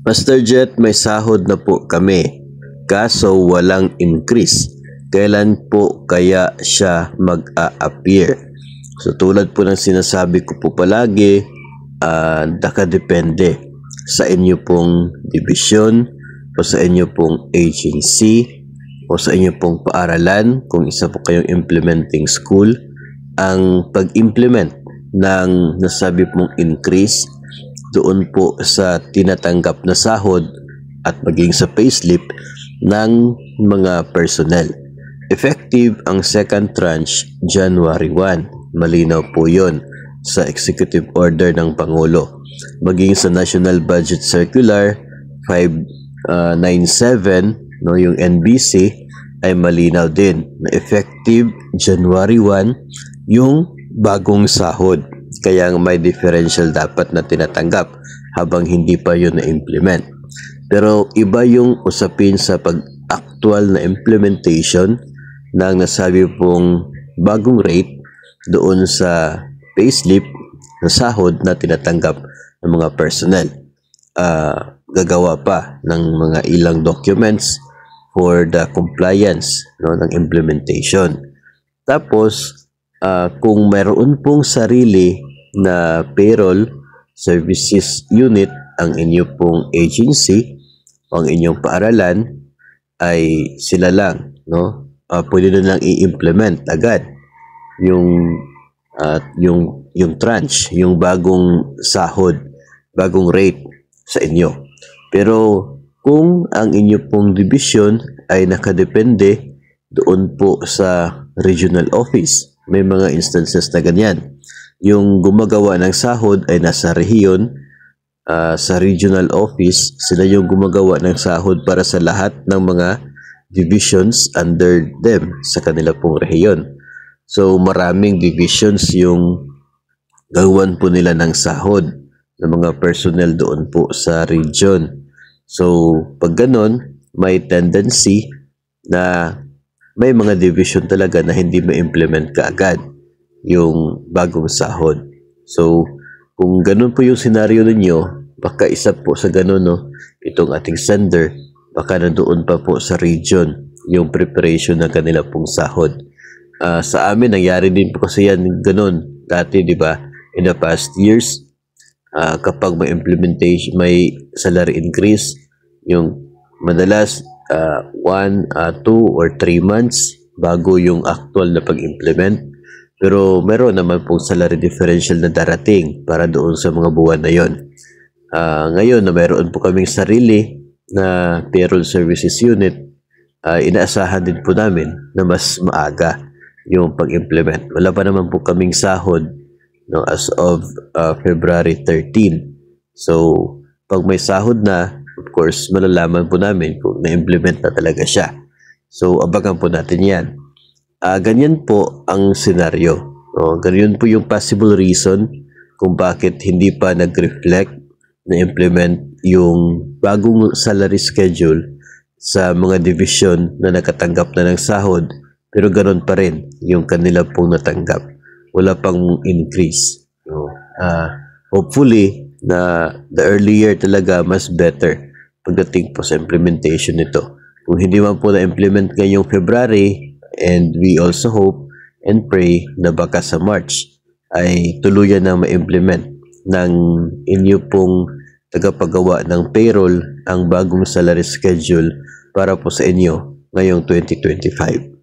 Master Jet, may sahod na po kami, kaso walang increase. Kailan po kaya siya mag-a-appear? So tulad po ng sinasabi ko po palagi, nakadepende sa inyo pong division o sa inyo pong agency o sa inyo pong paaralan. Kung isa po kayong implementing school, ang pag-implement ng nasabi pong increase doon po sa tinatanggap na sahod at maging sa payslip ng mga personnel. Effective ang second tranche January 1. Malinaw po yon sa Executive Order ng Pangulo. Maging sa National Budget Circular 597, no, yung NBC, ay malinaw din na effective January 1 yung bagong sahod. Kaya may differential dapat na tinatanggap habang hindi pa yun na-implement. Pero iba yung usapin sa pag-actual na implementation ng nasabi pong bagong rate doon sa payslip na sahod na tinatanggap ng mga personnel. Gagawa pa ng mga ilang documents for the compliance, no, ng implementation. Tapos, kung mayroon pong sarili na payroll services unit ang inyo pong agency o ang inyong paaralan, ay sila lang, no? Pwede na lang i-implement agad yung tranche, yung bagong sahod, bagong rate sa inyo. Pero kung ang inyo pong division ay nakadepende doon po sa regional office, may mga instances na ganyan. Yung gumagawa ng sahod ay nasa rehiyon, sa regional office, sila yung gumagawa ng sahod para sa lahat ng mga divisions under them sa kanila pong rehiyon. So maraming divisions yung gawan po nila ng sahod ng mga personnel doon po sa region. So pag ganon, may tendency na may mga division talaga na hindi ma-implement kaagad yung bagong sahod. So, kung ganun po yung senaryo ninyo, baka isa po sa ganun, no, itong ating sender, baka nandoon pa po sa region yung preparation ng kanila pong sahod. Sa amin, nangyari din po kasi yan ganun dati, di ba? In the past years, kapag may implementation, may salary increase, yung madalas 1, 2, or 3 months bago yung actual na pag-implement. Pero meron naman pong salary differential na darating para doon sa mga buwan na yon. Ngayon na meron po kaming sarili na payroll services unit, inaasahan din po namin na mas maaga yung pag-implement. Wala pa naman po kaming sahod, no, as of February 13. So, pag may sahod na, of course, malalaman po namin kung na-implement na talaga siya. So, abangan po natin yan. Ganyan po ang senaryo. No? Ganyan po yung possible reason kung bakit hindi pa nag-reflect na implement yung bagong salary schedule sa mga division na nakatanggap na ng sahod, pero ganoon pa rin yung kanila pong natanggap. Wala pang increase. No? Hopefully, na the earlier talaga mas better pagdating po sa implementation nito. Kung hindi man po na-implement ngayong February, and we also hope and pray na baka sa March ay tuluyan na ma-implement ng inyo pong tagapagawa ng payroll ang bagong salary schedule para po sa inyo ngayong 2025.